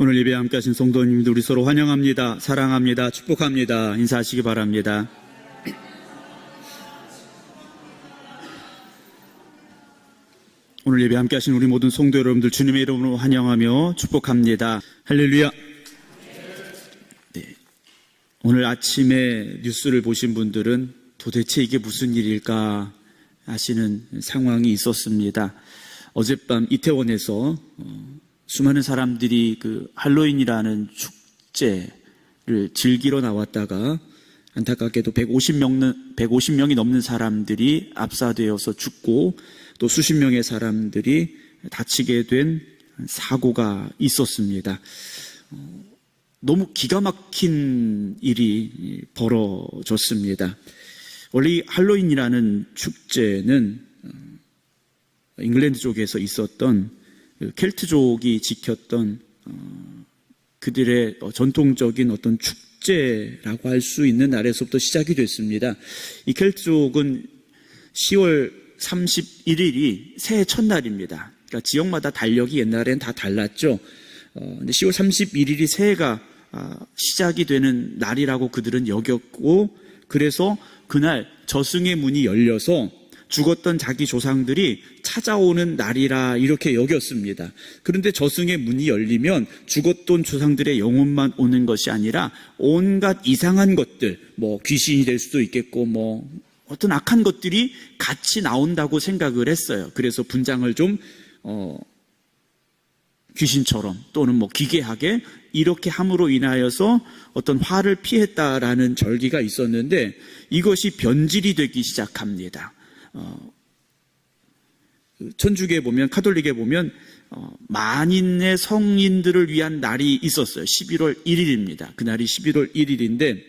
오늘 예배에 함께 하신 성도님들 우리 서로 환영합니다. 사랑합니다. 축복합니다. 인사하시기 바랍니다. 오늘 예배 함께 하신 우리 모든 성도 여러분들 주님의 이름으로 환영하며 축복합니다. 할렐루야. 네. 오늘 아침에 뉴스를 보신 분들은 도대체 이게 무슨 일일까 하시는 상황이 있었습니다. 어젯밤 이태원에서 수많은 사람들이 그 할로윈이라는 축제를 즐기러 나왔다가 안타깝게도 150명이 넘는 사람들이 압사되어서 죽고 또 수십 명의 사람들이 다치게 된 사고가 있었습니다. 너무 기가 막힌 일이 벌어졌습니다. 원래 이 할로윈이라는 축제는 잉글랜드 쪽에서 있었던 켈트족이 지켰던 그들의 전통적인 어떤 축제라고 할 수 있는 날에서부터 시작이 됐습니다. 이 켈트족은 10월 31일이 새해 첫날입니다. 그러니까 지역마다 달력이 옛날엔 다 달랐죠. 근데 10월 31일이 새해가 시작이 되는 날이라고 그들은 여겼고, 그래서 그날 저승의 문이 열려서 죽었던 자기 조상들이 찾아오는 날이라 이렇게 여겼습니다. 그런데 저승의 문이 열리면 죽었던 조상들의 영혼만 오는 것이 아니라 온갖 이상한 것들, 귀신이 될 수도 있겠고 어떤 악한 것들이 같이 나온다고 생각을 했어요. 그래서 분장을 좀 귀신처럼 또는 기괴하게 이렇게 함으로 인하여서 어떤 화를 피했다라는 절기가 있었는데, 이것이 변질이 되기 시작합니다. 천주교에 보면, 카톨릭에 보면 만인의 성인들을 위한 날이 있었어요. 11월 1일입니다. 그날이 11월 1일인데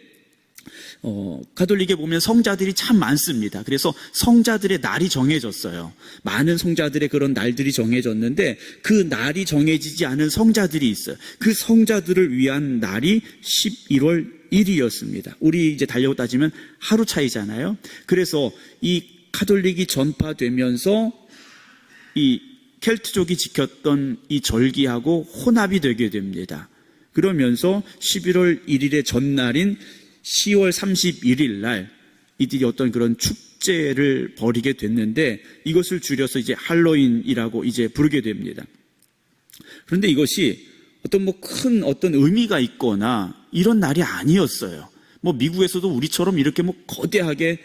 카톨릭에 보면 성자들이 참 많습니다. 그래서 성자들의 날이 정해졌어요. 많은 성자들의 그런 날들이 정해졌는데 그 날이 정해지지 않은 성자들이 있어요. 그 성자들을 위한 날이 11월 1일이었습니다. 우리 이제 달력으로 따지면 하루 차이잖아요. 그래서 이 카톨릭이 전파되면서 이 켈트족이 지켰던 이 절기하고 혼합이 되게 됩니다. 그러면서 11월 1일의 전날인 10월 31일 날 이들이 어떤 그런 축제를 벌이게 됐는데, 이것을 줄여서 이제 할로윈이라고 이제 부르게 됩니다. 그런데 이것이 어떤 큰 어떤 의미가 있거나 이런 날이 아니었어요. 미국에서도 우리처럼 이렇게 거대하게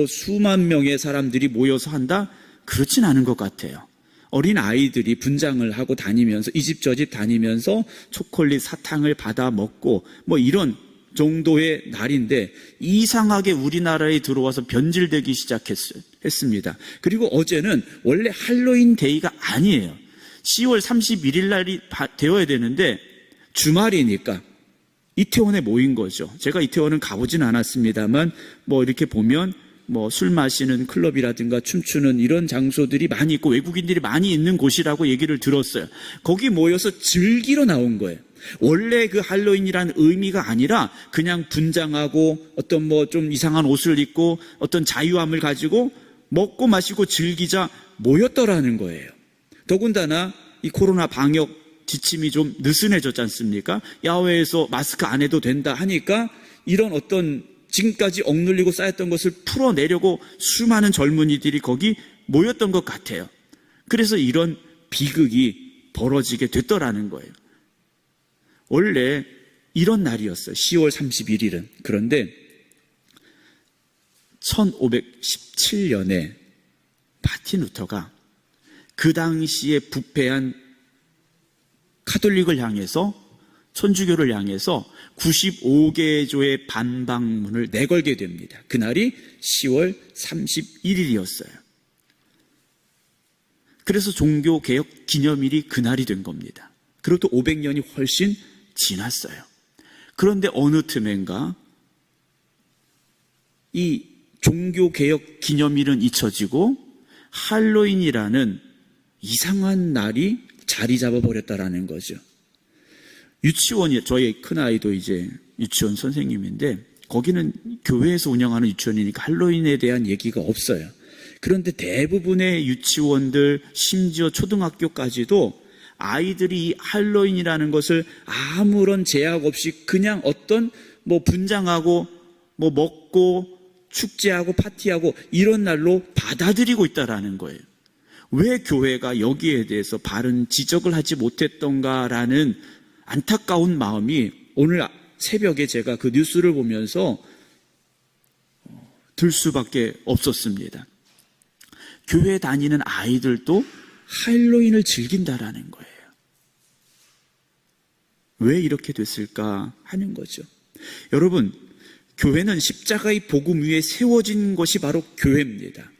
수만 명의 사람들이 모여서 한다? 그렇진 않은 것 같아요. 어린 아이들이 분장을 하고 다니면서 이 집 저 집 다니면서 초콜릿 사탕을 받아 먹고 이런 정도의 날인데, 이상하게 우리나라에 들어와서 변질되기 시작했습니다. 그리고 어제는 원래 할로윈 데이가 아니에요. 10월 31일 날이 되어야 되는데 주말이니까 이태원에 모인 거죠. 제가 이태원은 가보진 않았습니다만 이렇게 보면 술 마시는 클럽이라든가 춤추는 이런 장소들이 많이 있고 외국인들이 많이 있는 곳이라고 얘기를 들었어요. 거기 모여서 즐기러 나온 거예요. 원래 그 할로윈이라는 의미가 아니라 그냥 분장하고 어떤 좀 이상한 옷을 입고 어떤 자유함을 가지고 먹고 마시고 즐기자 모였더라는 거예요. 더군다나 이 코로나 방역 지침이 좀 느슨해졌지 않습니까? 야외에서 마스크 안 해도 된다 하니까 이런 어떤 지금까지 억눌리고 쌓였던 것을 풀어내려고 수많은 젊은이들이 거기 모였던 것 같아요. 그래서 이런 비극이 벌어지게 됐더라는 거예요. 원래 이런 날이었어요. 10월 31일은. 그런데 1517년에 마틴 루터가 그 당시에 부패한 카톨릭을 향해서, 천주교를 향해서 95개조의 반박문을 내걸게 됩니다. 그날이 10월 31일이었어요. 그래서 종교개혁 기념일이 그날이 된 겁니다. 그리고 또 500년이 훨씬 지났어요. 그런데 어느 틈엔가 이 종교개혁 기념일은 잊혀지고 할로윈이라는 이상한 날이 자리 잡아버렸다라는 거죠. 유치원이, 저희 큰아이도 이제 유치원 선생님인데 거기는 교회에서 운영하는 유치원이니까 할로윈에 대한 얘기가 없어요. 그런데 대부분의 유치원들, 심지어 초등학교까지도 아이들이 할로윈이라는 것을 아무런 제약 없이 그냥 어떤 분장하고 먹고 축제하고 파티하고 이런 날로 받아들이고 있다라는 거예요. 왜 교회가 여기에 대해서 바른 지적을 하지 못했던가라는 안타까운 마음이 오늘 새벽에 제가 그 뉴스를 보면서 들 수밖에 없었습니다. 교회 다니는 아이들도 할로윈을 즐긴다라는 거예요. 왜 이렇게 됐을까 하는 거죠. 여러분, 교회는 십자가의 복음 위에 세워진 것이 바로 교회입니다.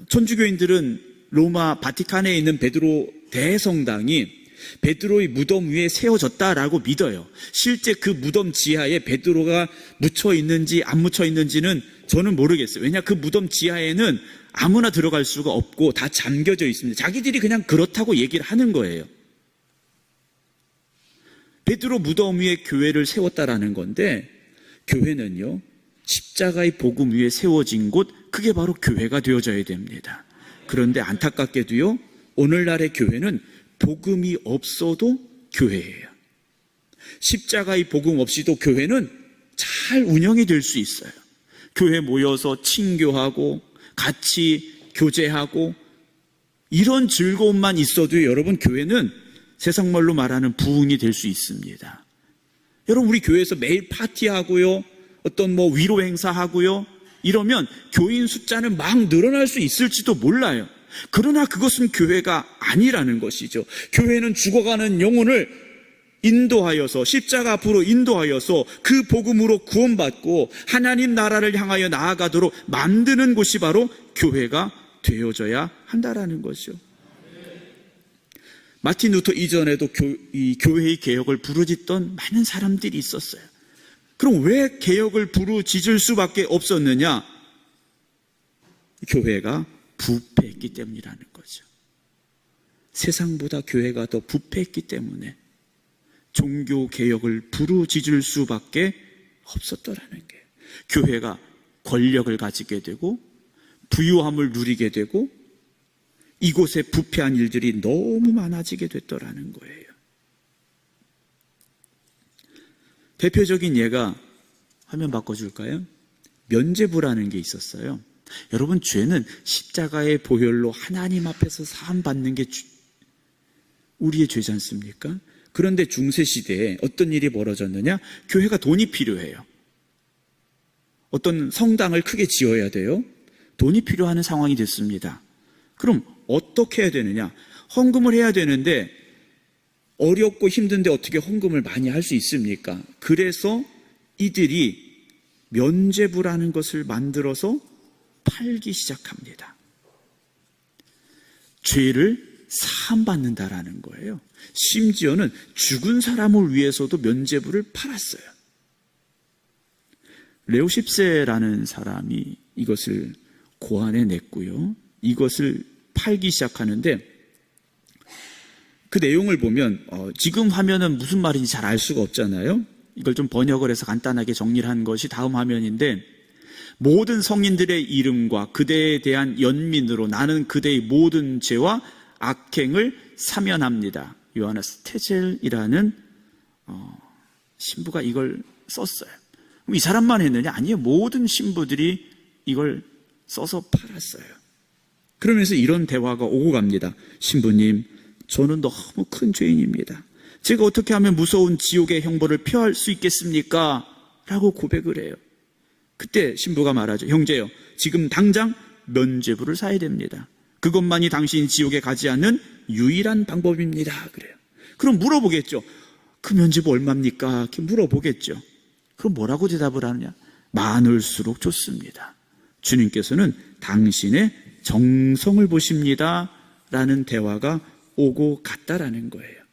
천주교인들은 로마 바티칸에 있는 베드로 대성당이 베드로의 무덤 위에 세워졌다라고 믿어요. 실제 그 무덤 지하에 베드로가 묻혀 있는지 안 묻혀 있는지는 저는 모르겠어요. 왜냐, 그 무덤 지하에는 아무나 들어갈 수가 없고 다 잠겨져 있습니다. 자기들이 그냥 그렇다고 얘기를 하는 거예요. 베드로 무덤 위에 교회를 세웠다라는 건데, 교회는요, 십자가의 복음 위에 세워진 곳, 그게 바로 교회가 되어져야 됩니다. 그런데 안타깝게도요, 오늘날의 교회는 복음이 없어도 교회예요. 십자가의 복음 없이도 교회는 잘 운영이 될 수 있어요. 교회 모여서 친교하고 같이 교제하고 이런 즐거움만 있어도 여러분, 교회는 세상 말로 말하는 부흥이 될 수 있습니다. 여러분, 우리 교회에서 매일 파티하고요, 어떤 위로 행사하고요, 이러면 교인 숫자는 막 늘어날 수 있을지도 몰라요. 그러나 그것은 교회가 아니라는 것이죠. 교회는 죽어가는 영혼을 인도하여서, 십자가 앞으로 인도하여서 그 복음으로 구원받고 하나님 나라를 향하여 나아가도록 만드는 곳이 바로 교회가 되어져야 한다라는 거죠. 마틴 루터 이전에도 이 교회의 개혁을 부르짖던 많은 사람들이 있었어요. 그럼 왜 개혁을 부르짖을 수밖에 없었느냐? 교회가 부패했기 때문이라는 거죠. 세상보다 교회가 더 부패했기 때문에 종교 개혁을 부르짖을 수밖에 없었더라는 게, 교회가 권력을 가지게 되고 부유함을 누리게 되고 이곳에 부패한 일들이 너무 많아지게 됐더라는 거예요. 대표적인 예가, 화면 바꿔줄까요? 면죄부라는 게 있었어요. 여러분, 죄는 십자가의 보혈로 하나님 앞에서 사함받는 게 우리의 죄지 않습니까? 그런데 중세시대에 어떤 일이 벌어졌느냐? 교회가 돈이 필요해요. 어떤 성당을 크게 지어야 돼요. 돈이 필요한 상황이 됐습니다. 그럼 어떻게 해야 되느냐? 헌금을 해야 되는데 어렵고 힘든데 어떻게 헌금을 많이 할 수 있습니까? 그래서 이들이 면죄부라는 것을 만들어서 팔기 시작합니다. 죄를 사함받는다라는 거예요. 심지어는 죽은 사람을 위해서도 면죄부를 팔았어요. 레오 10세라는 사람이 이것을 고안해냈고요. 이것을 팔기 시작하는데, 그 내용을 보면 지금 화면은 무슨 말인지 잘 알 수가 없잖아요. 이걸 좀 번역을 해서 간단하게 정리를 한 것이 다음 화면인데, 모든 성인들의 이름과 그대에 대한 연민으로 나는 그대의 모든 죄와 악행을 사면합니다. 요하나 스테젤이라는 신부가 이걸 썼어요. 그럼 이 사람만 했느냐? 아니에요. 모든 신부들이 이걸 써서 팔았어요. 그러면서 이런 대화가 오고 갑니다. 신부님, 저는 너무 큰 죄인입니다. 제가 어떻게 하면 무서운 지옥의 형벌을 피할 수 있겠습니까? 라고 고백을 해요. 그때 신부가 말하죠. 형제요, 지금 당장 면죄부를 사야 됩니다. 그것만이 당신이 지옥에 가지 않는 유일한 방법입니다. 그래요. 그럼 물어보겠죠. 그 면죄부 얼마입니까? 이렇게 물어보겠죠. 그럼 뭐라고 대답을 하느냐? 많을수록 좋습니다. 주님께서는 당신의 정성을 보십니다. 라는 대화가 오고 갔다라는 거예요.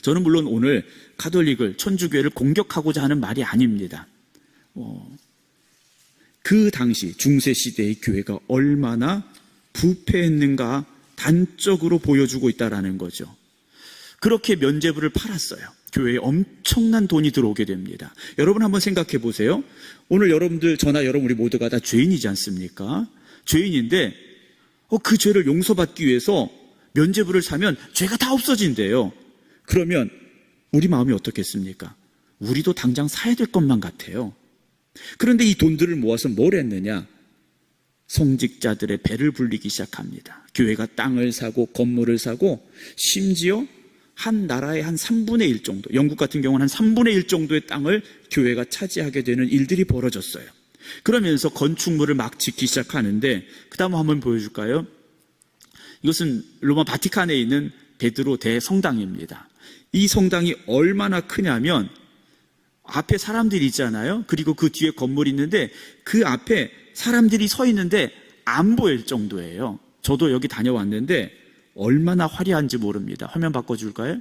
저는 물론 오늘 가톨릭을, 천주교회를 공격하고자 하는 말이 아닙니다. 그 당시 중세시대의 교회가 얼마나 부패했는가 단적으로 보여주고 있다는 거죠. 그렇게 면죄부를 팔았어요. 교회에 엄청난 돈이 들어오게 됩니다. 여러분 한번 생각해 보세요. 오늘 여러분들, 저나 여러분, 우리 모두가 다 죄인이지 않습니까? 죄인인데 그 죄를 용서받기 위해서 면죄부를 사면 죄가 다 없어진대요. 그러면 우리 마음이 어떻겠습니까? 우리도 당장 사야 될 것만 같아요. 그런데 이 돈들을 모아서 뭘 했느냐? 성직자들의 배를 불리기 시작합니다. 교회가 땅을 사고 건물을 사고 심지어 한 나라의 한 3분의 1 정도, 영국 같은 경우는 한 3분의 1 정도의 땅을 교회가 차지하게 되는 일들이 벌어졌어요. 그러면서 건축물을 막 짓기 시작하는데, 그 다음 한번 보여줄까요? 이것은 로마 바티칸에 있는 베드로 대성당입니다. 이 성당이 얼마나 크냐면 앞에 사람들이 있잖아요. 그리고 그 뒤에 건물이 있는데 그 앞에 사람들이 서 있는데 안 보일 정도예요. 저도 여기 다녀왔는데 얼마나 화려한지 모릅니다. 화면 바꿔줄까요?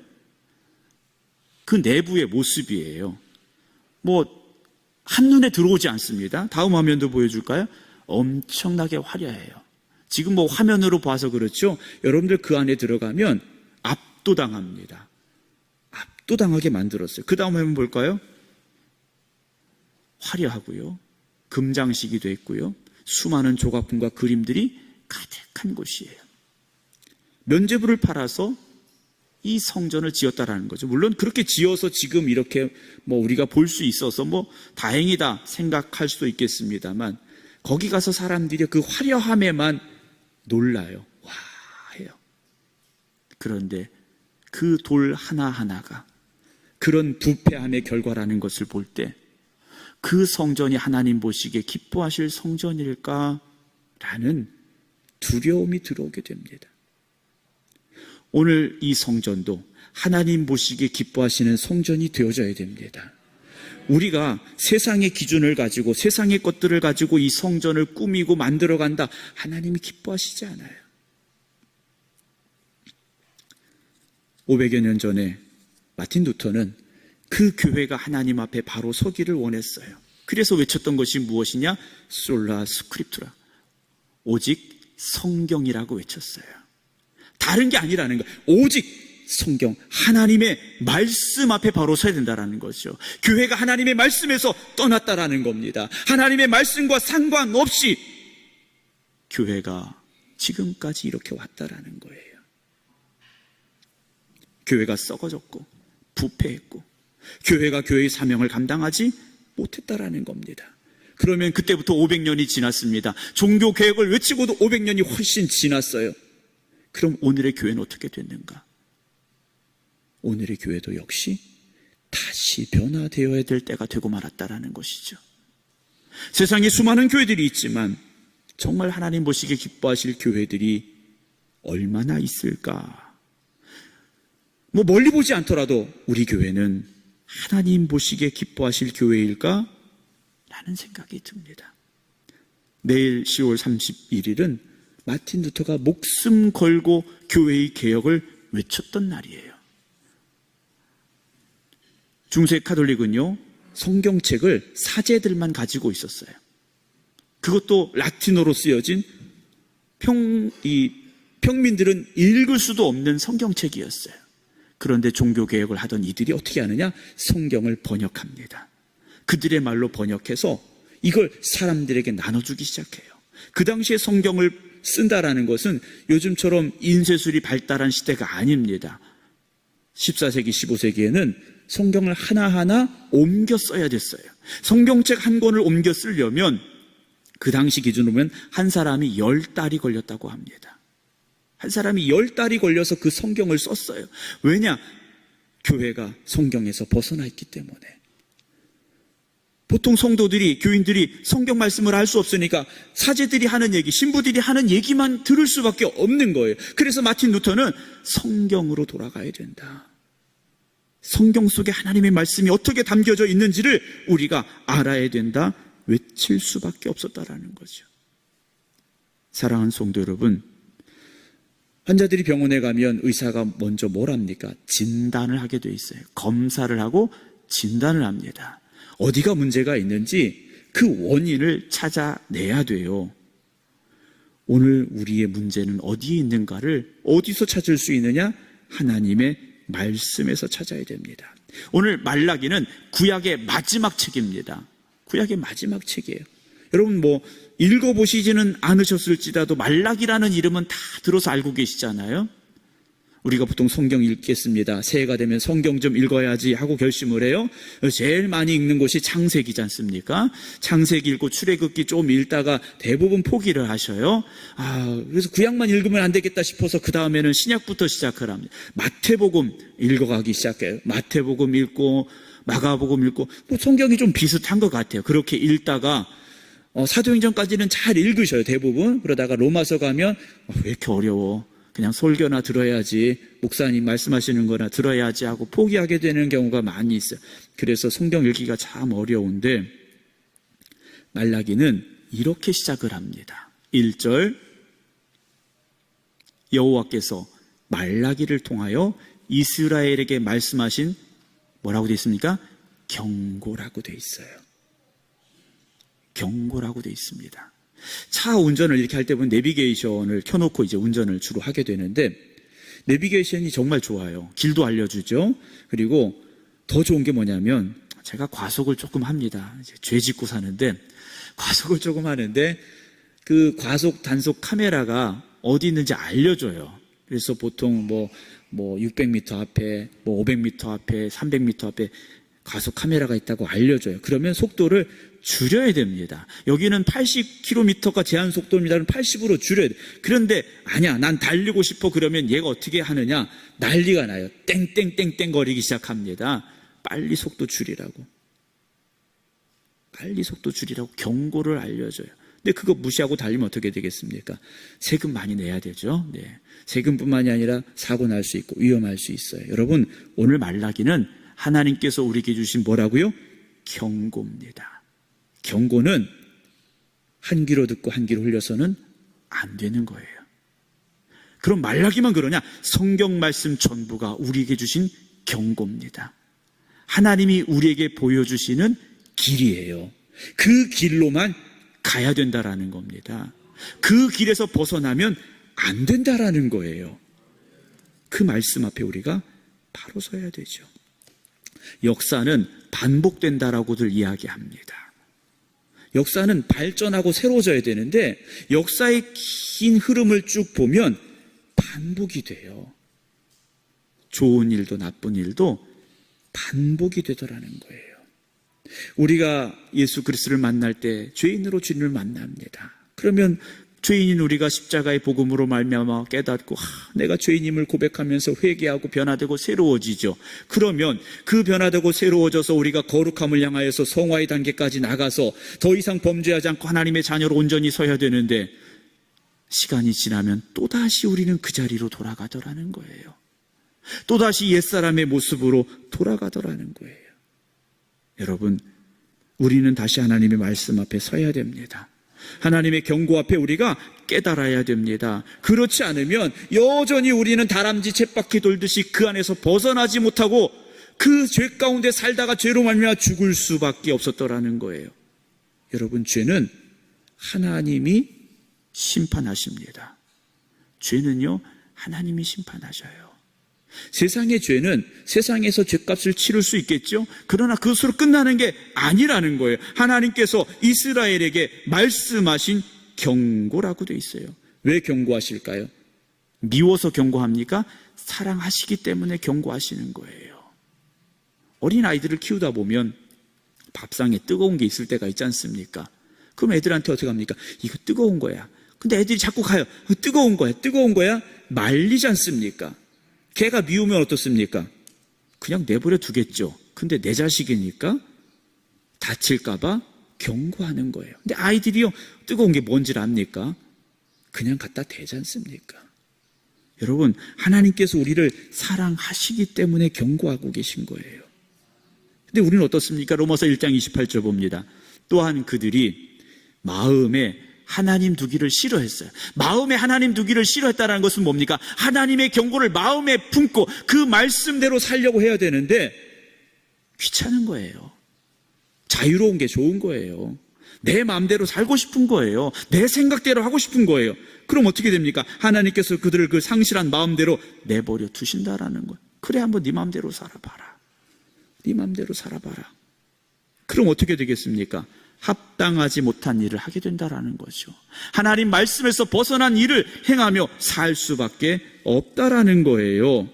그 내부의 모습이에요. 한눈에 들어오지 않습니다. 다음 화면도 보여줄까요? 엄청나게 화려해요. 지금 화면으로 봐서 그렇죠. 여러분들 그 안에 들어가면 압도당합니다. 압도당하게 만들었어요. 그 다음 화면 볼까요? 화려하고요. 금장식이 돼 있고요. 수많은 조각품과 그림들이 가득한 곳이에요. 면죄부를 팔아서 이 성전을 지었다라는 거죠. 물론 그렇게 지어서 지금 이렇게 우리가 볼 수 있어서 다행이다 생각할 수도 있겠습니다만, 거기 가서 사람들이 그 화려함에만 놀라요. 와 해요. 그런데 그 돌 하나하나가 그런 부패함의 결과라는 것을 볼 때 그 성전이 하나님 보시기에 기뻐하실 성전일까라는 두려움이 들어오게 됩니다. 오늘 이 성전도 하나님 보시기에 기뻐하시는 성전이 되어져야 됩니다. 우리가 세상의 기준을 가지고 세상의 것들을 가지고 이 성전을 꾸미고 만들어간다, 하나님이 기뻐하시지 않아요. 500여 년 전에 마틴 루터는 그 교회가 하나님 앞에 바로 서기를 원했어요. 그래서 외쳤던 것이 무엇이냐? 솔라 스크립투라, 오직 성경이라고 외쳤어요. 다른 게 아니라는 거예요. 오직 성경, 하나님의 말씀 앞에 바로 서야 된다는 거죠. 교회가 하나님의 말씀에서 떠났다라는 겁니다. 하나님의 말씀과 상관없이 교회가 지금까지 이렇게 왔다라는 거예요. 교회가 썩어졌고 부패했고 교회가 교회의 사명을 감당하지 못했다라는 겁니다. 그러면 그때부터 500년이 지났습니다. 종교 개혁을 외치고도 500년이 훨씬 지났어요. 그럼 오늘의 교회는 어떻게 됐는가? 오늘의 교회도 역시 다시 변화되어야 될 때가 되고 말았다라는 것이죠. 세상에 수많은 교회들이 있지만 정말 하나님 보시기에 기뻐하실 교회들이 얼마나 있을까? 멀리 보지 않더라도 우리 교회는 하나님 보시기에 기뻐하실 교회일까? 라는 생각이 듭니다. 내일 10월 31일은 마틴 루터가 목숨 걸고 교회의 개혁을 외쳤던 날이에요. 중세 카톨릭은요, 성경책을 사제들만 가지고 있었어요. 그것도 라틴어로 쓰여진 평민들은 읽을 수도 없는 성경책이었어요. 그런데 종교개혁을 하던 이들이 어떻게 하느냐? 성경을 번역합니다. 그들의 말로 번역해서 이걸 사람들에게 나눠주기 시작해요. 그 당시에 성경을 쓴다라는 것은 요즘처럼 인쇄술이 발달한 시대가 아닙니다. 14세기, 15세기에는 성경을 하나하나 옮겨 써야 됐어요. 성경책 한 권을 옮겨 쓰려면 그 당시 기준으로 보면 한 사람이 10달이 걸렸다고 합니다. 한 사람이 10달이 걸려서 그 성경을 썼어요. 왜냐? 교회가 성경에서 벗어나 있기 때문에. 보통 성도들이, 교인들이 성경 말씀을 알 수 없으니까 사제들이 하는 얘기, 신부들이 하는 얘기만 들을 수밖에 없는 거예요. 그래서 마틴 루터는 성경으로 돌아가야 된다. 성경 속에 하나님의 말씀이 어떻게 담겨져 있는지를 우리가 알아야 된다. 외칠 수밖에 없었다라는 거죠. 사랑하는 성도 여러분, 환자들이 병원에 가면 의사가 먼저 뭘 합니까? 진단을 하게 돼 있어요. 검사를 하고 진단을 합니다. 어디가 문제가 있는지 그 원인을 찾아내야 돼요. 오늘 우리의 문제는 어디에 있는가를 어디서 찾을 수 있느냐? 하나님의 말씀에서 찾아야 됩니다. 오늘 말라기는 구약의 마지막 책입니다. 구약의 마지막 책이에요. 여러분 읽어보시지는 않으셨을지라도 말라기라는 이름은 다 들어서 알고 계시잖아요. 우리가 보통 성경 읽겠습니다. 새해가 되면 성경 좀 읽어야지 하고 결심을 해요. 제일 많이 읽는 곳이 창세기지 않습니까? 창세기 읽고 출애굽기 좀 읽다가 대부분 포기를 하셔요. 그래서 구약만 읽으면 안 되겠다 싶어서 그 다음에는 신약부터 시작을 합니다. 마태복음 읽어가기 시작해요. 마태복음 읽고 마가복음 읽고 성경이 좀 비슷한 것 같아요. 그렇게 읽다가 사도행전까지는 잘 읽으셔요. 대부분. 그러다가 로마서 가면 왜 이렇게 어려워? 그냥 설교나 들어야지, 목사님 말씀하시는 거나 들어야지 하고 포기하게 되는 경우가 많이 있어요. 그래서 성경 읽기가 참 어려운데 말라기는 이렇게 시작을 합니다. 1절, 여호와께서 말라기를 통하여 이스라엘에게 말씀하신 뭐라고 되어 있습니까? 경고라고 되어 있어요. 경고라고 되어 있습니다. 차 운전을 이렇게 할 때 보면 내비게이션을 켜놓고 이제 운전을 주로 하게 되는데 내비게이션이 정말 좋아요. 길도 알려주죠. 그리고 더 좋은 게 뭐냐면 제가 과속을 조금 합니다. 이제 죄 짓고 사는데 과속을 조금 하는데 그 과속 단속 카메라가 어디 있는지 알려줘요. 그래서 보통 뭐 600m 앞에, 500m 앞에, 300m 앞에 과속 카메라가 있다고 알려줘요. 그러면 속도를 줄여야 됩니다. 여기는 80km가 제한 속도입니다. 80으로 줄여야 돼. 그런데 아니야, 난 달리고 싶어. 그러면 얘가 어떻게 하느냐? 난리가 나요. 땡땡땡땡 거리기 시작합니다. 빨리 속도 줄이라고. 빨리 속도 줄이라고 경고를 알려줘요. 근데 그거 무시하고 달리면 어떻게 되겠습니까? 세금 많이 내야 되죠. 네. 세금뿐만이 아니라 사고 날 수 있고 위험할 수 있어요. 여러분, 오늘 말라기는 하나님께서 우리에게 주신 뭐라고요? 경고입니다. 경고는 한 귀로 듣고 한 귀로 흘려서는 안 되는 거예요. 그럼 말라기만 그러냐? 성경 말씀 전부가 우리에게 주신 경고입니다. 하나님이 우리에게 보여주시는 길이에요. 그 길로만 가야 된다라는 겁니다. 그 길에서 벗어나면 안 된다라는 거예요. 그 말씀 앞에 우리가 바로 서야 되죠. 역사는 반복된다라고들 이야기합니다. 역사는 발전하고 새로워져야 되는데 역사의 긴 흐름을 쭉 보면 반복이 돼요. 좋은 일도 나쁜 일도 반복이 되더라는 거예요. 우리가 예수 그리스도를 만날 때 죄인으로 주님을 만납니다. 그러면 죄인인 우리가 십자가의 복음으로 말미암아 깨닫고 내가 죄인임을 고백하면서 회개하고 변화되고 새로워지죠. 그러면 그 변화되고 새로워져서 우리가 거룩함을 향하여서 성화의 단계까지 나가서 더 이상 범죄하지 않고 하나님의 자녀로 온전히 서야 되는데 시간이 지나면 또다시 우리는 그 자리로 돌아가더라는 거예요. 또다시 옛사람의 모습으로 돌아가더라는 거예요. 여러분, 우리는 다시 하나님의 말씀 앞에 서야 됩니다. 하나님의 경고 앞에 우리가 깨달아야 됩니다. 그렇지 않으면 여전히 우리는 다람쥐 쳇바퀴 돌듯이 그 안에서 벗어나지 못하고 그 죄 가운데 살다가 죄로 말미암아 죽을 수밖에 없었더라는 거예요. 여러분, 죄는 하나님이 심판하십니다. 죄는요, 하나님이 심판하셔요. 세상의 죄는 세상에서 죄값을 치를 수 있겠죠. 그러나 그것으로 끝나는 게 아니라는 거예요. 하나님께서 이스라엘에게 말씀하신 경고라고 돼 있어요. 왜 경고하실까요? 미워서 경고합니까? 사랑하시기 때문에 경고하시는 거예요. 어린아이들을 키우다 보면 밥상에 뜨거운 게 있을 때가 있지 않습니까? 그럼 애들한테 어떻게 합니까? 이거 뜨거운 거야. 근데 애들이 자꾸 가요. 뜨거운 거야, 뜨거운 거야. 말리지 않습니까? 걔가 미우면 어떻습니까? 그냥 내버려 두겠죠. 근데 내 자식이니까 다칠까봐 경고하는 거예요. 근데 아이들이요, 뜨거운 게 뭔지를 압니까? 그냥 갖다 대지 않습니까? 여러분, 하나님께서 우리를 사랑하시기 때문에 경고하고 계신 거예요. 근데 우리는 어떻습니까? 로마서 1장 28절 봅니다. 또한 그들이 마음에 하나님 두기를 싫어했어요. 마음에 하나님 두기를 싫어했다는 것은 뭡니까? 하나님의 경고를 마음에 품고 그 말씀대로 살려고 해야 되는데 귀찮은 거예요. 자유로운 게 좋은 거예요. 내 마음대로 살고 싶은 거예요. 내 생각대로 하고 싶은 거예요. 그럼 어떻게 됩니까? 하나님께서 그들을 그 상실한 마음대로 내버려 두신다라는 거예요. 그래, 한번 네 마음대로 살아봐라. 네 마음대로 살아봐라. 그럼 어떻게 되겠습니까? 합당하지 못한 일을 하게 된다라는 거죠. 하나님 말씀에서 벗어난 일을 행하며 살 수밖에 없다라는 거예요.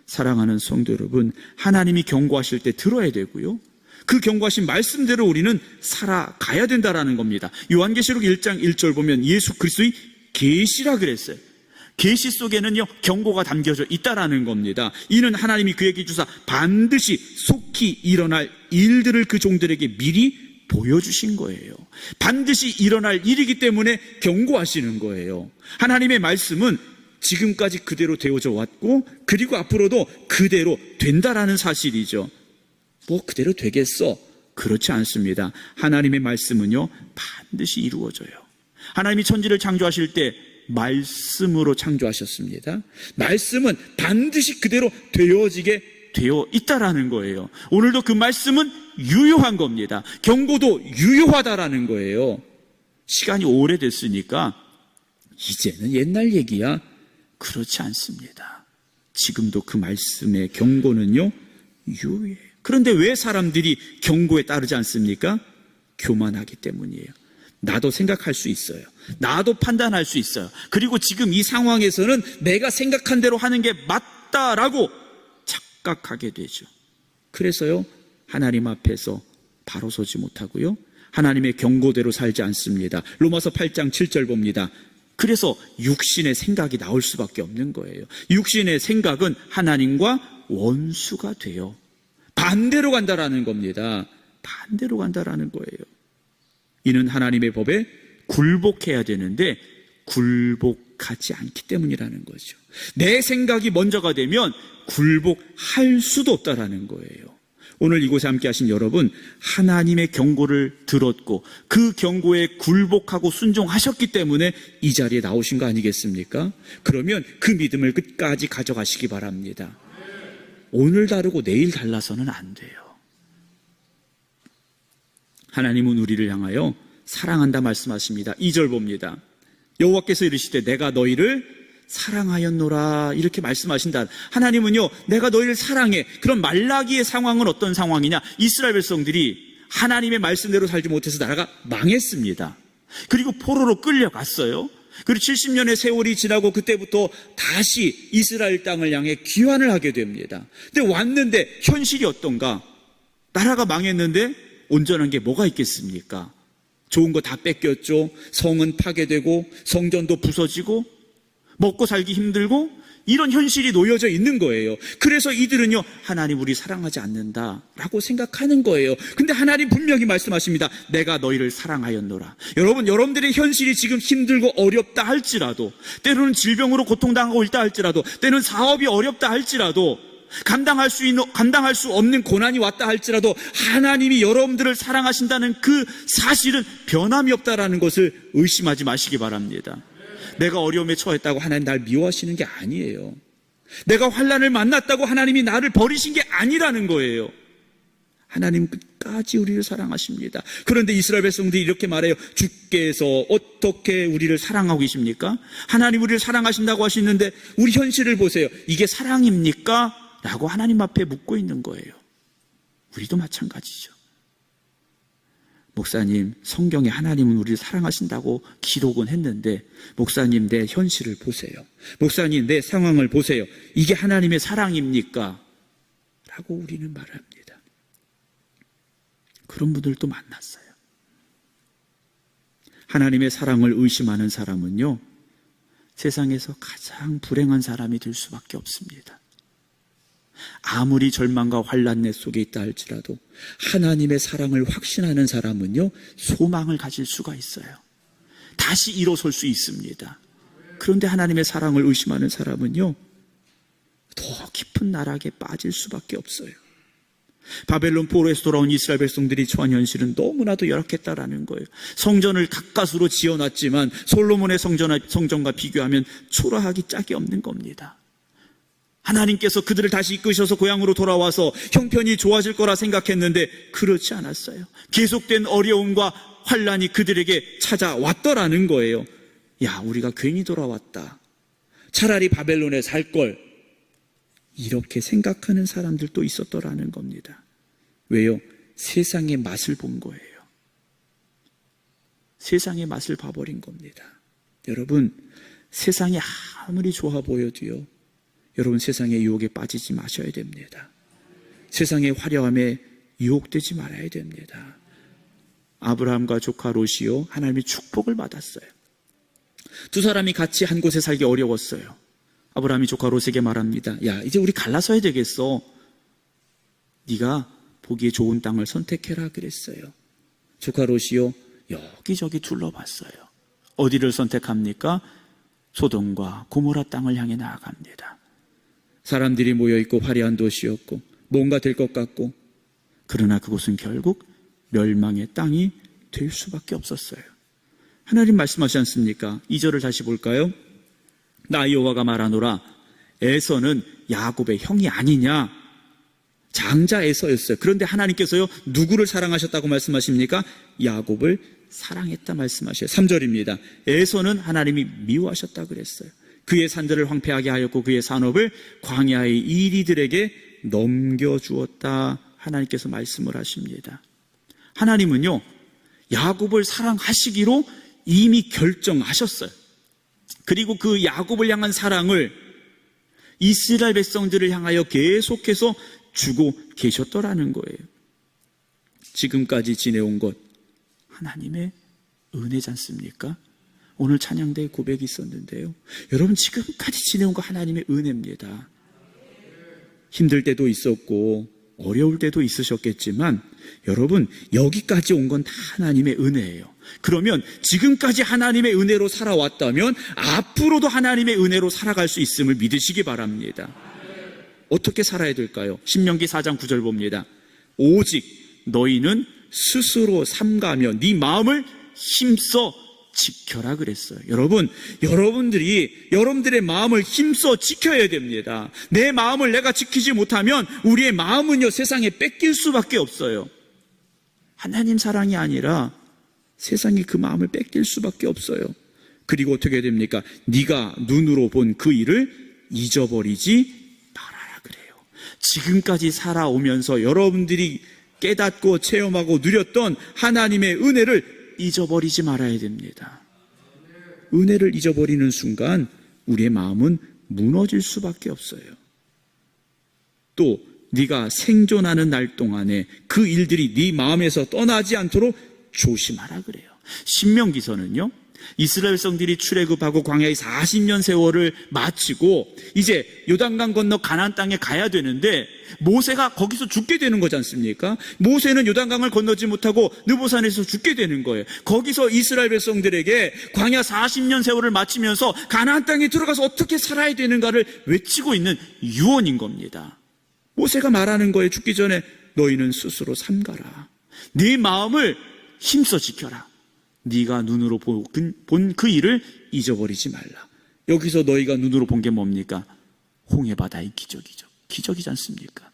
사랑하는 성도 여러분, 하나님이 경고하실 때 들어야 되고요, 그 경고하신 말씀대로 우리는 살아가야 된다라는 겁니다. 요한계시록 1장 1절 보면 예수 그리스도의 계시라 그랬어요. 계시 속에는요, 경고가 담겨져 있다라는 겁니다. 이는 하나님이 그에게 주사 반드시 속히 일어날 일들을 그 종들에게 미리 보여주신 거예요. 반드시 일어날 일이기 때문에 경고하시는 거예요. 하나님의 말씀은 지금까지 그대로 되어져 왔고, 그리고 앞으로도 그대로 된다라는 사실이죠. 뭐 그대로 되겠어? 그렇지 않습니다. 하나님의 말씀은요, 반드시 이루어져요. 하나님이 천지를 창조하실 때 말씀으로 창조하셨습니다. 말씀은 반드시 그대로 되어지게 되어 있다라는 거예요. 오늘도 그 말씀은 유효한 겁니다. 경고도 유효하다라는 거예요. 시간이 오래됐으니까 이제는 옛날 얘기야. 그렇지 않습니다. 지금도 그 말씀의 경고는요, 유효해요. 그런데 왜 사람들이 경고에 따르지 않습니까? 교만하기 때문이에요. 나도 생각할 수 있어요. 나도 판단할 수 있어요. 그리고 지금 이 상황에서는 내가 생각한 대로 하는 게 맞다라고 착각하게 되죠. 그래서요, 하나님 앞에서 바로 서지 못하고요, 하나님의 경고대로 살지 않습니다. 로마서 8장 7절 봅니다. 그래서 육신의 생각이 나올 수밖에 없는 거예요. 육신의 생각은 하나님과 원수가 돼요. 반대로 간다라는 겁니다. 반대로 간다라는 거예요. 이는 하나님의 법에 굴복해야 되는데 굴복하지 않기 때문이라는 거죠. 내 생각이 먼저가 되면 굴복할 수도 없다라는 거예요. 오늘 이곳에 함께 하신 여러분, 하나님의 경고를 들었고 그 경고에 굴복하고 순종하셨기 때문에 이 자리에 나오신 거 아니겠습니까? 그러면 그 믿음을 끝까지 가져가시기 바랍니다. 오늘 다르고 내일 달라서는 안 돼요. 하나님은 우리를 향하여 사랑한다 말씀하십니다. 2절 봅니다. 여호와께서 이르시되 내가 너희를 사랑하였노라, 이렇게 말씀하신다. 하나님은요, 내가 너희를 사랑해. 그럼 말라기의 상황은 어떤 상황이냐? 이스라엘 백성들이 하나님의 말씀대로 살지 못해서 나라가 망했습니다. 그리고 포로로 끌려갔어요. 그리고 70년의 세월이 지나고 그때부터 다시 이스라엘 땅을 향해 귀환을 하게 됩니다. 근데 왔는데 현실이 어떤가? 나라가 망했는데 온전한 게 뭐가 있겠습니까? 좋은 거 다 뺏겼죠. 성은 파괴되고 성전도 부서지고 먹고 살기 힘들고 이런 현실이 놓여져 있는 거예요. 그래서 이들은요, 하나님 우리 사랑하지 않는다라고 생각하는 거예요. 근데 하나님 분명히 말씀하십니다. 내가 너희를 사랑하였노라. 여러분, 여러분들의 현실이 지금 힘들고 어렵다 할지라도, 때로는 질병으로 고통당하고 있다 할지라도, 때로는 사업이 어렵다 할지라도, 감당할 수 없는 고난이 왔다 할지라도 하나님이 여러분들을 사랑하신다는 그 사실은 변함이 없다라는 것을 의심하지 마시기 바랍니다. 내가 어려움에 처했다고 하나님 날 미워하시는 게 아니에요. 내가 환난을 만났다고 하나님이 나를 버리신 게 아니라는 거예요. 하나님 끝까지 우리를 사랑하십니다. 그런데 이스라엘 백성들이 이렇게 말해요. 주께서 어떻게 우리를 사랑하고 계십니까? 하나님 우리를 사랑하신다고 하시는데 우리 현실을 보세요. 이게 사랑입니까? 라고 하나님 앞에 묻고 있는 거예요. 우리도 마찬가지죠. 목사님, 성경에 하나님은 우리를 사랑하신다고 기록은 했는데, 목사님 내 현실을 보세요. 목사님 내 상황을 보세요. 이게 하나님의 사랑입니까? 라고 우리는 말합니다. 그런 분들도 만났어요. 하나님의 사랑을 의심하는 사람은요, 세상에서 가장 불행한 사람이 될 수밖에 없습니다. 아무리 절망과 환난 속에 있다 할지라도 하나님의 사랑을 확신하는 사람은요, 소망을 가질 수가 있어요. 다시 일어설 수 있습니다. 그런데 하나님의 사랑을 의심하는 사람은요, 더 깊은 나락에 빠질 수밖에 없어요. 바벨론 포로에서 돌아온 이스라엘 백성들이 처한 현실은 너무나도 열악했다라는 거예요. 성전을 가까스로 지어놨지만 솔로몬의 성전과 비교하면 초라하기 짝이 없는 겁니다. 하나님께서 그들을 다시 이끄셔서 고향으로 돌아와서 형편이 좋아질 거라 생각했는데 그렇지 않았어요. 계속된 어려움과 환난이 그들에게 찾아왔더라는 거예요. 야, 우리가 괜히 돌아왔다. 차라리 바벨론에 살 걸. 이렇게 생각하는 사람들도 있었더라는 겁니다. 왜요? 세상의 맛을 본 거예요. 세상의 맛을 봐버린 겁니다. 여러분, 세상이 아무리 좋아 보여도요, 여러분 세상의 유혹에 빠지지 마셔야 됩니다. 세상의 화려함에 유혹되지 말아야 됩니다. 아브라함과 조카 롯이요, 하나님의 축복을 받았어요. 두 사람이 같이 한 곳에 살기 어려웠어요. 아브라함이 조카 롯에게 말합니다. 야, 이제 우리 갈라서야 되겠어. 네가 보기에 좋은 땅을 선택해라 그랬어요. 조카 롯이요, 여기저기 둘러봤어요. 어디를 선택합니까? 소돔과 고모라 땅을 향해 나아갑니다. 사람들이 모여있고 화려한 도시였고 뭔가 될 것 같고, 그러나 그곳은 결국 멸망의 땅이 될 수밖에 없었어요. 하나님 말씀하시지 않습니까? 2절을 다시 볼까요? 나 여호와가 말하노라, 에서는 야곱의 형이 아니냐. 장자 에서였어요. 그런데 하나님께서요, 누구를 사랑하셨다고 말씀하십니까? 야곱을 사랑했다 말씀하셔요. 3절입니다. 에서는 하나님이 미워하셨다 그랬어요. 그의 산들을 황폐하게 하였고 그의 산업을 광야의 이리들에게 넘겨주었다. 하나님께서 말씀을 하십니다. 하나님은요, 야곱을 사랑하시기로 이미 결정하셨어요. 그리고 그 야곱을 향한 사랑을 이스라엘 백성들을 향하여 계속해서 주고 계셨더라는 거예요. 지금까지 지내온 것 하나님의 은혜지 않습니까? 오늘 찬양대에 고백이 있었는데요, 여러분 지금까지 지내온 거 하나님의 은혜입니다. 힘들 때도 있었고 어려울 때도 있으셨겠지만 여러분 여기까지 온 건 다 하나님의 은혜예요. 그러면 지금까지 하나님의 은혜로 살아왔다면 앞으로도 하나님의 은혜로 살아갈 수 있음을 믿으시기 바랍니다. 어떻게 살아야 될까요? 신명기 4장 9절 봅니다. 오직 너희는 스스로 삼가며 네 마음을 힘써 지켜라 그랬어요. 여러분, 여러분들의 마음을 힘써 지켜야 됩니다. 내 마음을 내가 지키지 못하면 우리의 마음은요, 세상에 뺏길 수밖에 없어요. 하나님 사랑이 아니라 세상이 그 마음을 뺏길 수밖에 없어요. 그리고 어떻게 됩니까? 네가 눈으로 본 그 일을 잊어버리지 말아라 그래요. 지금까지 살아오면서 여러분들이 깨닫고 체험하고 누렸던 하나님의 은혜를 잊어버리지 말아야 됩니다. 은혜를 잊어버리는 순간 우리의 마음은 무너질 수밖에 없어요. 또 네가 생존하는 날 동안에 그 일들이 네 마음에서 떠나지 않도록 조심하라 그래요. 신명기서는요, 이스라엘 백성들이 출애굽하고 광야의 40년 세월을 마치고 이제 요단강 건너 가나안 땅에 가야 되는데 모세가 거기서 죽게 되는 거지 않습니까? 모세는 요단강을 건너지 못하고 느보산에서 죽게 되는 거예요. 거기서 이스라엘 백성들에게 광야 40년 세월을 마치면서 가나안 땅에 들어가서 어떻게 살아야 되는가를 외치고 있는 유언인 겁니다. 모세가 말하는 거예요. 죽기 전에 너희는 스스로 삼가라. 네 마음을 힘써 지켜라. 네가 눈으로 본 그 일을 잊어버리지 말라. 여기서 너희가 눈으로 본 게 뭡니까? 홍해바다의 기적이죠. 기적이지 않습니까?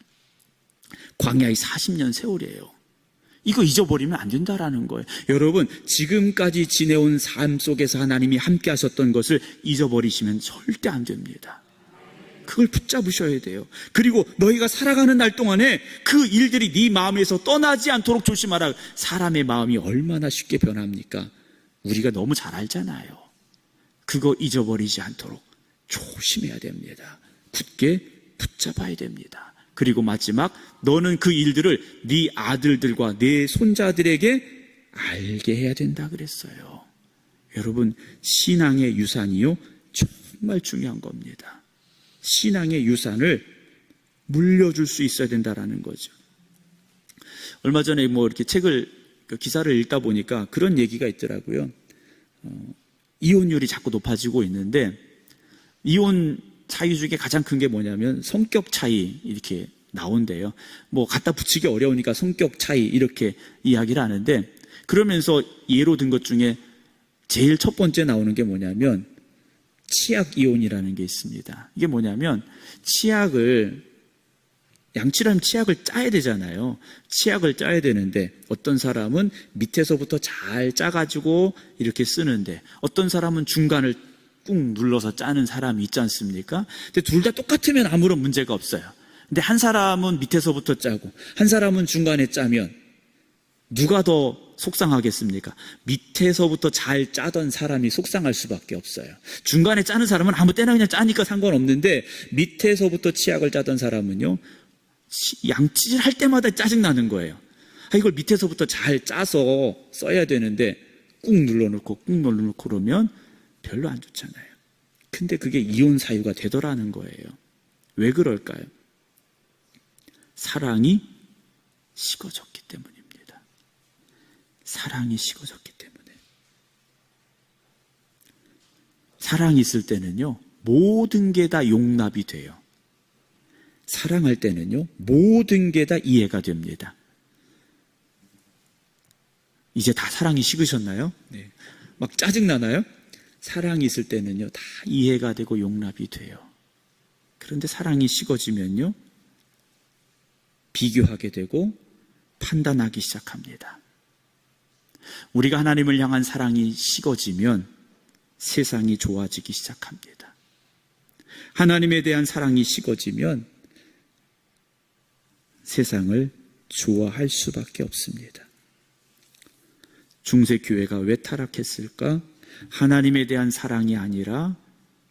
광야의 40년 세월이에요. 이거 잊어버리면 안 된다라는 거예요. 여러분, 지금까지 지내온 삶 속에서 하나님이 함께 하셨던 것을 잊어버리시면 절대 안 됩니다. 그걸 붙잡으셔야 돼요. 그리고 너희가 살아가는 날 동안에 그 일들이 네 마음에서 떠나지 않도록 조심하라. 사람의 마음이 얼마나 쉽게 변합니까? 우리가 너무 잘 알잖아요. 그거 잊어버리지 않도록 조심해야 됩니다. 굳게 붙잡아야 됩니다. 그리고 마지막, 너는 그 일들을 네 아들들과 네 손자들에게 알게 해야 된다 그랬어요. 여러분, 신앙의 유산이요, 정말 중요한 겁니다. 신앙의 유산을 물려줄 수 있어야 된다라는 거죠. 얼마 전에 이렇게 기사를 읽다 보니까 그런 얘기가 있더라고요. 이혼율이 자꾸 높아지고 있는데, 이혼 차이 중에 가장 큰 게 뭐냐면 성격 차이 이렇게 나온대요. 갖다 붙이기 어려우니까 성격 차이 이렇게 이야기를 하는데, 그러면서 예로 든 것 중에 제일 첫 번째 나오는 게 뭐냐면 치약 이혼이라는 게 있습니다. 이게 뭐냐면 양치를 하면 치약을 짜야 되잖아요. 치약을 짜야 되는데 어떤 사람은 밑에서부터 잘 짜가지고 이렇게 쓰는데 어떤 사람은 중간을 꾹 눌러서 짜는 사람이 있지 않습니까? 근데 둘 다 똑같으면 아무런 문제가 없어요. 근데 한 사람은 밑에서부터 짜고 한 사람은 중간에 짜면 누가 더 속상하겠습니까? 밑에서부터 잘 짜던 사람이 속상할 수밖에 없어요. 중간에 짜는 사람은 아무 때나 그냥 짜니까 상관없는데 밑에서부터 치약을 짜던 사람은요, 양치질 할 때마다 짜증나는 거예요. 이걸 밑에서부터 잘 짜서 써야 되는데 꾹 눌러놓고 그러면 별로 안 좋잖아요. 근데 그게 이혼 사유가 되더라는 거예요. 왜 그럴까요? 사랑이 식어졌기 때문입니다. 사랑이 식어졌기 때문에. 사랑이 있을 때는요, 모든 게 다 용납이 돼요. 사랑할 때는요, 모든 게 다 이해가 됩니다. 이제 다 사랑이 식으셨나요? 네. 막 짜증나나요? 사랑이 있을 때는요, 다 이해가 되고 용납이 돼요. 그런데 사랑이 식어지면요, 비교하게 되고 판단하기 시작합니다. 우리가 하나님을 향한 사랑이 식어지면 세상이 좋아지기 시작합니다. 하나님에 대한 사랑이 식어지면 세상을 좋아할 수밖에 없습니다. 중세교회가 왜 타락했을까? 하나님에 대한 사랑이 아니라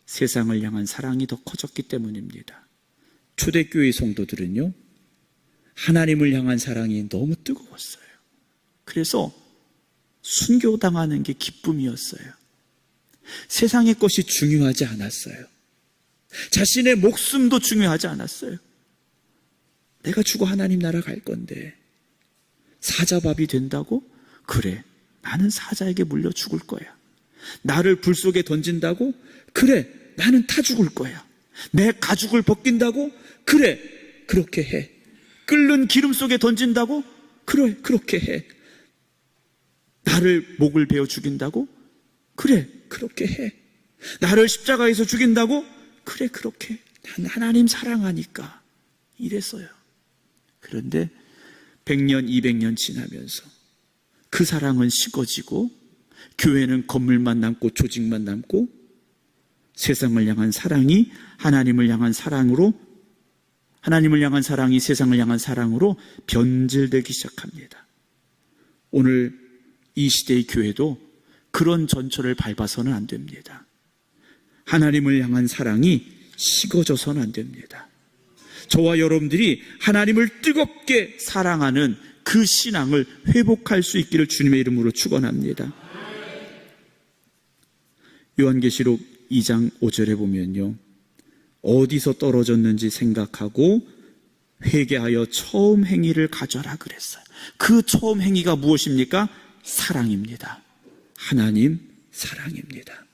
세상을 향한 사랑이 더 커졌기 때문입니다. 초대교회 성도들은요, 하나님을 향한 사랑이 너무 뜨거웠어요. 그래서 순교당하는 게 기쁨이었어요. 세상의 것이 중요하지 않았어요. 자신의 목숨도 중요하지 않았어요. 내가 죽어 하나님 나라 갈 건데 사자밥이 된다고? 그래, 나는 사자에게 물려 죽을 거야. 나를 불 속에 던진다고? 그래, 나는 타 죽을 거야. 내 가죽을 벗긴다고? 그래, 그렇게 해. 끓는 기름 속에 던진다고? 그래, 그렇게 해. 나를 목을 베어 죽인다고? 그래, 그렇게 해. 나를 십자가에서 죽인다고? 그래, 그렇게 해. 난 하나님 사랑하니까 이랬어요. 그런데 100년, 200년 지나면서 그 사랑은 식어지고 교회는 건물만 남고 조직만 남고 세상을 향한 사랑이 하나님을 향한 사랑으로, 하나님을 향한 사랑이 세상을 향한 사랑으로 변질되기 시작합니다. 오늘 이 시대의 교회도 그런 전철을 밟아서는 안 됩니다. 하나님을 향한 사랑이 식어져서는 안 됩니다. 저와 여러분들이 하나님을 뜨겁게 사랑하는 그 신앙을 회복할 수 있기를 주님의 이름으로 축원합니다. 요한계시록 2장 5절에 보면요, 어디서 떨어졌는지 생각하고 회개하여 처음 행위를 가져라 그랬어요. 그 처음 행위가 무엇입니까? 사랑입니다. 하나님 사랑입니다.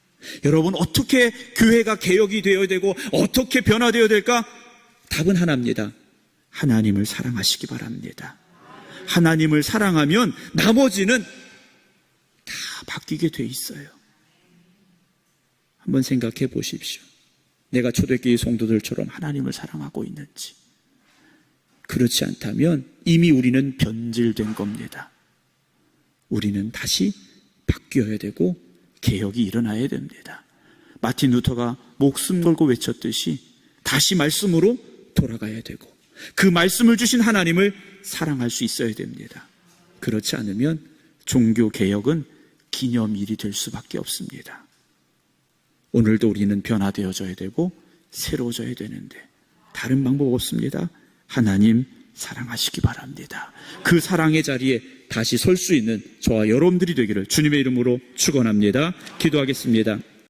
여러분, 어떻게 교회가 개혁이 되어야 되고 어떻게 변화되어야 될까? 답은 하나입니다. 하나님을 사랑하시기 바랍니다. 하나님을 사랑하면 나머지는 다 바뀌게 돼 있어요. 한번 생각해 보십시오. 내가 초대교회 성도들처럼 하나님을 사랑하고 있는지. 그렇지 않다면 이미 우리는 변질된 겁니다. 우리는 다시 바뀌어야 되고 개혁이 일어나야 됩니다. 마틴 루터가 목숨 걸고 외쳤듯이 다시 말씀으로 돌아가야 되고 그 말씀을 주신 하나님을 사랑할 수 있어야 됩니다. 그렇지 않으면 종교 개혁은 기념일이 될 수밖에 없습니다. 오늘도 우리는 변화되어져야 되고 새로워져야 되는데 다른 방법 없습니다. 하나님 사랑하시기 바랍니다. 그 사랑의 자리에 다시 설 수 있는 저와 여러분들이 되기를 주님의 이름으로 축원합니다. 기도하겠습니다.